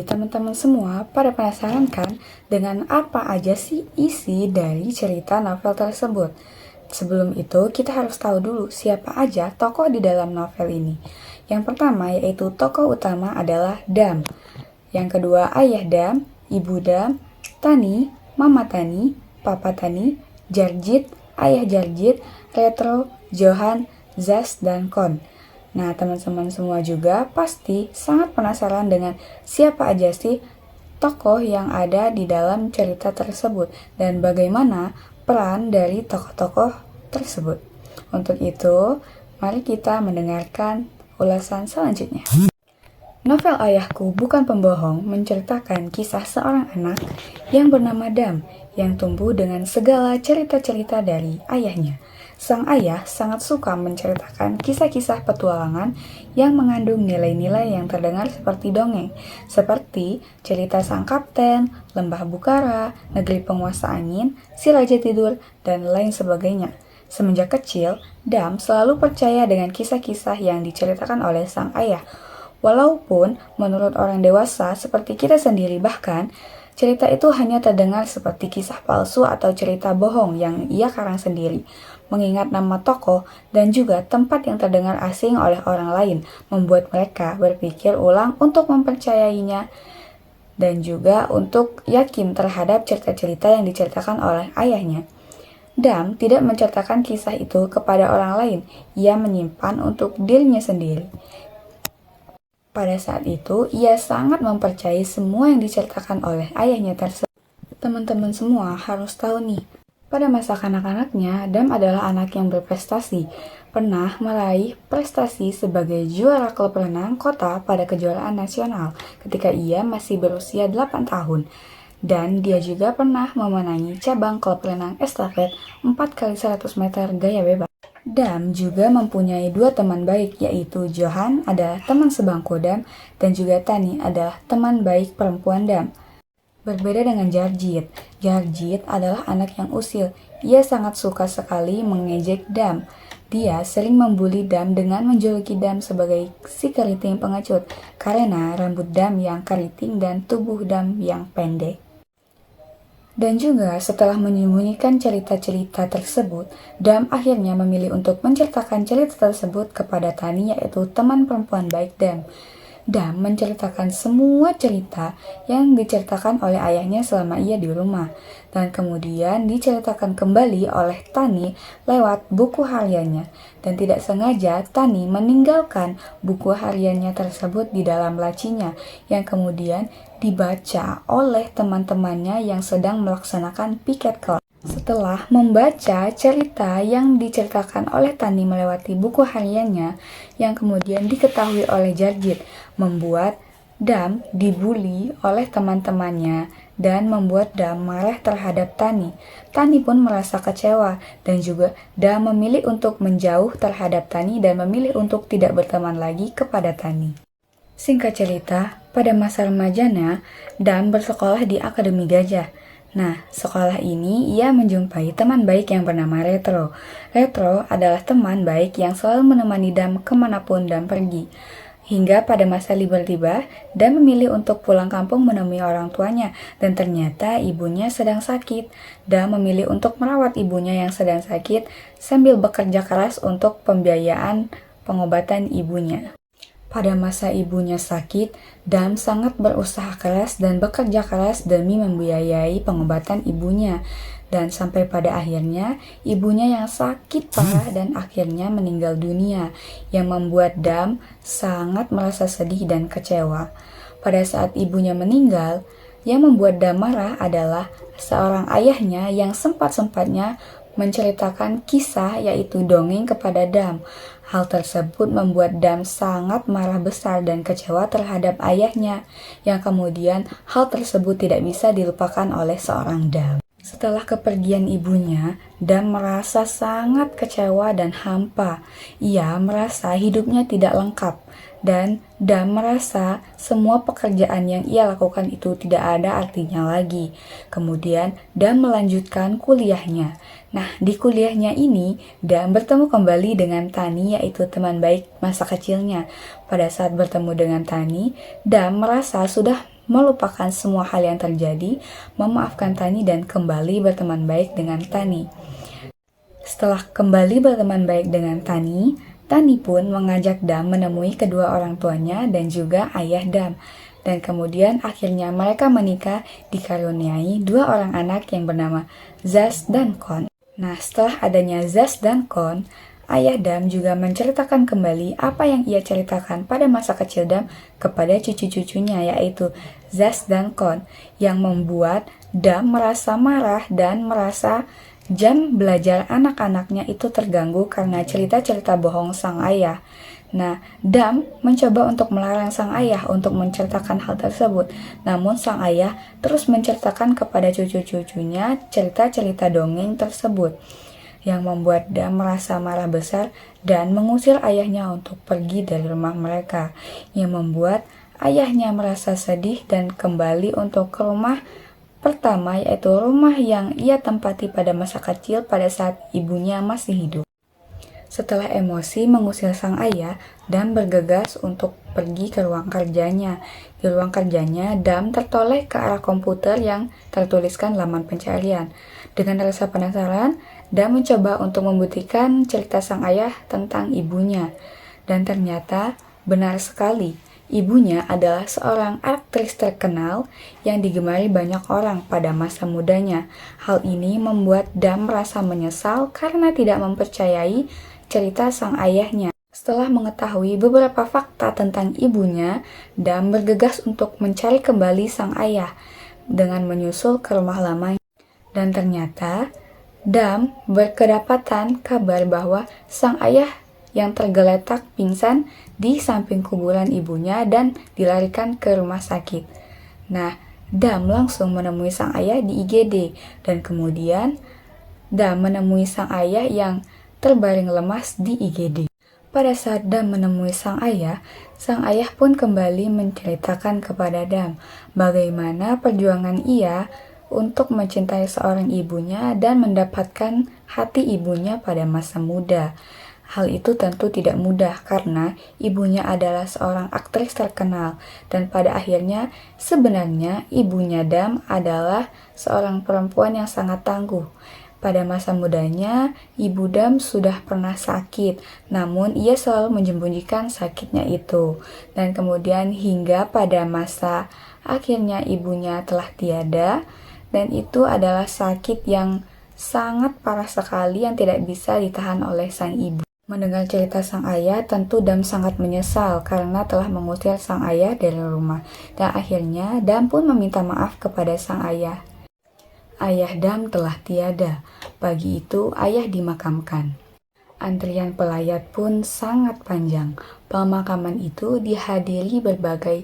Jadi teman-teman semua pada penasaran kan dengan apa aja sih isi dari cerita novel tersebut? Sebelum itu kita harus tahu dulu siapa aja tokoh di dalam novel ini. Yang pertama yaitu tokoh utama adalah Dam. Yang kedua Ayah Dam, Ibu Dam, Tani, Mama Tani, Papa Tani, Jarjit, Ayah Jarjit, Retro, Johan, Zas, dan Kon. Nah, teman-teman semua juga pasti sangat penasaran dengan siapa aja sih tokoh yang ada di dalam cerita tersebut dan bagaimana peran dari tokoh-tokoh tersebut. Untuk itu, mari kita mendengarkan ulasan selanjutnya. Novel Ayahku Bukan Pembohong menceritakan kisah seorang anak yang bernama Dam yang tumbuh dengan segala cerita-cerita dari ayahnya. Sang ayah sangat suka menceritakan kisah-kisah petualangan yang mengandung nilai-nilai yang terdengar seperti dongeng, seperti cerita Sang Kapten, Lembah Bukara, Negeri Penguasa Angin, Si Raja Tidur, dan lain sebagainya. Semenjak kecil, Dam selalu percaya dengan kisah-kisah yang diceritakan oleh sang ayah. Walaupun menurut orang dewasa seperti kita sendiri bahkan, cerita itu hanya terdengar seperti kisah palsu atau cerita bohong yang ia karang sendiri. Mengingat nama tokoh dan juga tempat yang terdengar asing oleh orang lain, membuat mereka berpikir ulang untuk mempercayainya dan juga untuk yakin terhadap cerita-cerita yang diceritakan oleh ayahnya. Dam tidak menceritakan kisah itu kepada orang lain, ia menyimpan untuk dirinya sendiri. Pada saat itu, ia sangat mempercayai semua yang diceritakan oleh ayahnya tersebut. Teman-teman semua harus tahu nih, pada masa kanak-kanaknya, Dam adalah anak yang berprestasi. Pernah meraih prestasi sebagai juara klub renang kota pada kejuaraan nasional ketika ia masih berusia 8 tahun. Dan dia juga pernah memenangi cabang klub renang estafet 4x100 meter gaya bebas. Dam juga mempunyai dua teman baik, yaitu Johan adalah teman sebangku Dam dan juga Tani adalah teman baik perempuan Dam. Berbeda dengan Jarjit, Jarjit adalah anak yang usil. Ia sangat suka sekali mengejek Dam. Dia sering membuli Dam dengan menjuluki Dam sebagai si keriting pengecut karena rambut Dam yang keriting dan tubuh Dam yang pendek. Dan juga setelah menyembunyikan cerita-cerita tersebut, Dam akhirnya memilih untuk menceritakan cerita tersebut kepada Tani, yaitu teman perempuan baik Dam. Dam menceritakan semua cerita yang diceritakan oleh ayahnya selama ia di rumah, dan kemudian diceritakan kembali oleh Tani lewat buku hariannya. Dan tidak sengaja Tani meninggalkan buku hariannya tersebut di dalam lacinya, yang kemudian dibaca oleh teman-temannya yang sedang melaksanakan piket kelas. Setelah membaca cerita yang diceritakan oleh Tani melewati buku hariannya yang kemudian diketahui oleh Jarjit, membuat Dam dibully oleh teman-temannya dan membuat Dam marah terhadap Tani. Tani pun merasa kecewa dan juga Dam memilih untuk menjauh terhadap Tani dan memilih untuk tidak berteman lagi kepada Tani. Singkat cerita, pada masa remajanya, Dam bersekolah di Akademi Gajah. Nah, sekolah ini ia menjumpai teman baik yang bernama Retro. Retro adalah teman baik yang selalu menemani Dam kemanapun Dam pergi. Hingga pada masa libur tiba, Dam memilih untuk pulang kampung menemui orang tuanya, dan ternyata ibunya sedang sakit. Dam memilih untuk merawat ibunya yang sedang sakit sambil bekerja keras untuk pembiayaan pengobatan ibunya. Pada masa ibunya sakit, Dam sangat berusaha keras dan bekerja keras demi membiayai pengobatan ibunya. Dan sampai pada akhirnya, ibunya yang sakit parah dan akhirnya meninggal dunia, yang membuat Dam sangat merasa sedih dan kecewa. Pada saat ibunya meninggal, yang membuat Dam marah adalah seorang ayahnya yang sempat-sempatnya menceritakan kisah yaitu dongeng kepada Dam. Hal tersebut membuat Dam sangat marah besar dan kecewa terhadap ayahnya, yang kemudian hal tersebut tidak bisa dilupakan oleh seorang Dam. Setelah kepergian ibunya, Dam merasa sangat kecewa dan hampa. Ia merasa hidupnya tidak lengkap, dan Dam merasa semua pekerjaan yang ia lakukan itu tidak ada artinya lagi. Kemudian Dam melanjutkan kuliahnya. Nah, di kuliahnya ini, Dam bertemu kembali dengan Tani, yaitu teman baik masa kecilnya. Pada saat bertemu dengan Tani, Dam merasa sudah melupakan semua hal yang terjadi, memaafkan Tani dan kembali berteman baik dengan Tani. Setelah kembali berteman baik dengan Tani, Tani pun mengajak Dam menemui kedua orang tuanya dan juga ayah Dam. Dan kemudian akhirnya mereka menikah dikaruniai dua orang anak yang bernama Zaz dan Kon. Nah, setelah adanya Zaz dan Kon, ayah Dam juga menceritakan kembali apa yang ia ceritakan pada masa kecil Dam kepada cucu-cucunya, yaitu Zaz dan Kon, yang membuat Dam merasa marah dan merasa jam belajar anak-anaknya itu terganggu karena cerita-cerita bohong sang ayah. Nah, Dam mencoba untuk melarang sang ayah untuk menceritakan hal tersebut. Namun sang ayah terus menceritakan kepada cucu-cucunya cerita-cerita dongeng tersebut, yang membuat Dam merasa marah besar dan mengusir ayahnya untuk pergi dari rumah mereka, yang membuat ayahnya merasa sedih dan kembali untuk ke rumah pertama, yaitu rumah yang ia tempati pada masa kecil pada saat ibunya masih hidup. Setelah emosi mengusir sang ayah, Dam bergegas untuk pergi ke ruang kerjanya. Di ruang kerjanya, Dam tertoleh ke arah komputer yang tertuliskan laman pencarian. Dengan rasa penasaran, Dam mencoba untuk membuktikan cerita sang ayah tentang ibunya. Dan ternyata benar sekali, ibunya adalah seorang aktris terkenal yang digemari banyak orang pada masa mudanya. Hal ini membuat Dam merasa menyesal karena tidak mempercayai cerita sang ayahnya. Setelah mengetahui beberapa fakta tentang ibunya, Dam bergegas untuk mencari kembali sang ayah dengan menyusul ke rumah lamanya. Dan ternyata Dam berkedapatan kabar bahwa sang ayah yang tergeletak pingsan di samping kuburan ibunya dan dilarikan ke rumah sakit. Nah, Dam langsung menemui sang ayah di IGD dan kemudian Dam menemui sang ayah yang terbaring lemas di IGD. Pada saat Dam menemui sang ayah pun kembali menceritakan kepada Dam bagaimana perjuangan ia untuk mencintai seorang ibunya dan mendapatkan hati ibunya pada masa muda. Hal itu tentu tidak mudah karena ibunya adalah seorang aktris terkenal dan pada akhirnya sebenarnya ibunya Dam adalah seorang perempuan yang sangat tangguh. Pada masa mudanya, ibu Dam sudah pernah sakit, namun ia selalu menyembunyikan sakitnya itu. Dan kemudian hingga pada masa akhirnya ibunya telah tiada, dan itu adalah sakit yang sangat parah sekali yang tidak bisa ditahan oleh sang ibu. Mendengar cerita sang ayah, tentu Dam sangat menyesal karena telah mengusir sang ayah dari rumah. Dan akhirnya Dam pun meminta maaf kepada sang ayah. Ayah Dam telah tiada. Pagi itu ayah dimakamkan. Antrian pelayat pun sangat panjang. Pemakaman itu dihadiri berbagai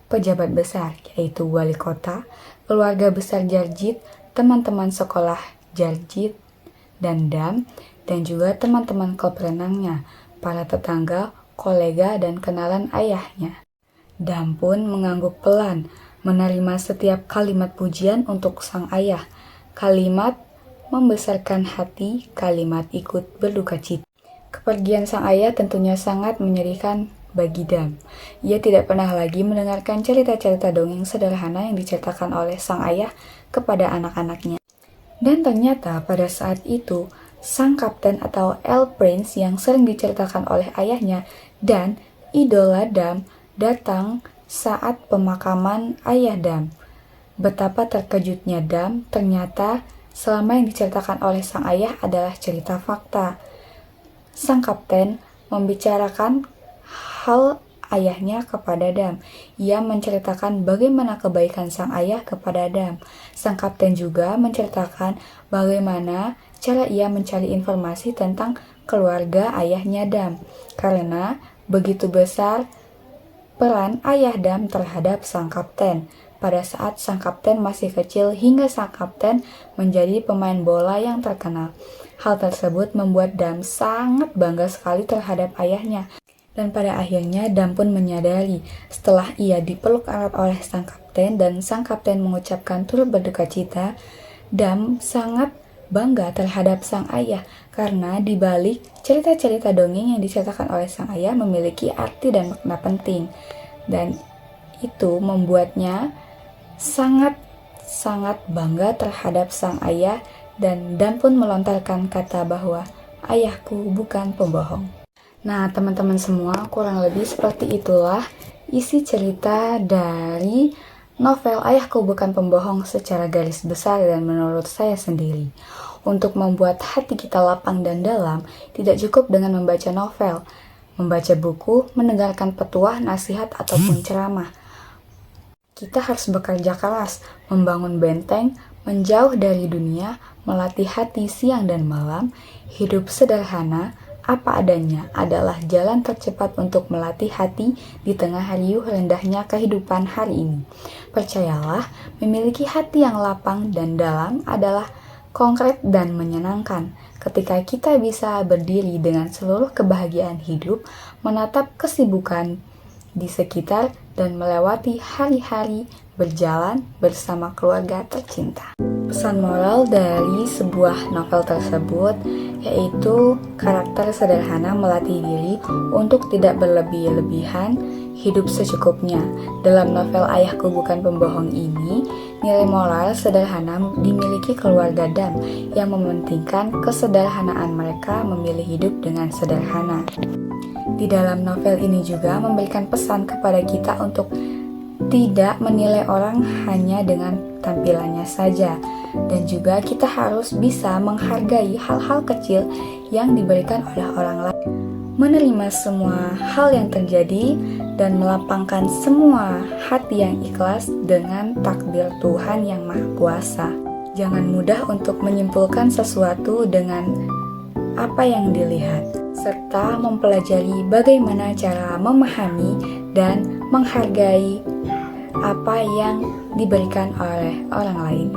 pejabat besar, yaitu wali kota, keluarga besar Jarjit, teman-teman sekolah Jarjit dan Dam, dan juga teman-teman klub renangnya, para tetangga, kolega, dan kenalan ayahnya. Dam pun mengangguk pelan, menerima setiap kalimat pujian untuk sang ayah. Kalimat membesarkan hati, kalimat ikut berduka cita. Kepergian sang ayah tentunya sangat menyedihkan bagi Dam. Ia tidak pernah lagi mendengarkan cerita-cerita dongeng sederhana yang diceritakan oleh sang ayah kepada anak-anaknya. Dan ternyata pada saat itu, sang kapten atau El Prince yang sering diceritakan oleh ayahnya dan idola Dam datang saat pemakaman ayah Dam. Betapa terkejutnya Dam, ternyata selama yang diceritakan oleh sang ayah adalah cerita fakta. Sang kapten membicarakan hal ayahnya kepada Dam. Ia menceritakan bagaimana kebaikan sang ayah kepada Dam. Sang kapten juga menceritakan bagaimana cara ia mencari informasi tentang keluarga ayahnya Dam. Karena begitu besar peran ayah Dam terhadap sang kapten pada saat sang kapten masih kecil hingga sang kapten menjadi pemain bola yang terkenal. Hal tersebut membuat Dam sangat bangga sekali terhadap ayahnya. Dan pada akhirnya Dam pun menyadari setelah ia dipeluk erat oleh sang kapten dan sang kapten mengucapkan turut berduka cita, Dam sangat bangga terhadap sang ayah karena di balik cerita-cerita dongeng yang diceritakan oleh sang ayah memiliki arti dan makna penting. Dan itu membuatnya sangat bangga terhadap sang ayah dan Dan pun melontarkan kata bahwa ayahku bukan pembohong. Nah, teman-teman semua, kurang lebih seperti itulah isi cerita dari novel Ayahku Bukan Pembohong secara garis besar dan menurut saya sendiri. Untuk membuat hati kita lapang dan dalam, tidak cukup dengan membaca novel, membaca buku, mendengarkan petuah, nasihat, ataupun ceramah. Kita harus bekerja keras, membangun benteng, menjauh dari dunia, melatih hati siang dan malam, hidup sederhana, apa adanya adalah jalan tercepat untuk melatih hati di tengah riuh rendahnya kehidupan hari ini. Percayalah, memiliki hati yang lapang dan dalam adalah konkret dan menyenangkan. Ketika kita bisa berdiri dengan seluruh kebahagiaan hidup, menatap kesibukan di sekitar, dan melewati hari-hari berjalan bersama keluarga tercinta. Pesan moral dari sebuah novel tersebut yaitu karakter sederhana melatih diri untuk tidak berlebih-lebihan, hidup secukupnya. Dalam novel Ayahku Bukan Pembohong ini, nilai moral sederhana dimiliki keluarga Dan yang mementingkan kesederhanaan mereka memilih hidup dengan sederhana. Di dalam novel ini juga memberikan pesan kepada kita untuk tidak menilai orang hanya dengan tampilannya saja, dan juga kita harus bisa menghargai hal-hal kecil yang diberikan oleh orang lain, menerima semua hal yang terjadi, dan melapangkan semua hati yang ikhlas dengan takdir Tuhan yang Maha Kuasa. Jangan mudah untuk menyimpulkan sesuatu dengan apa yang dilihat, serta mempelajari bagaimana cara memahami dan menghargai apa yang diberikan oleh orang lain.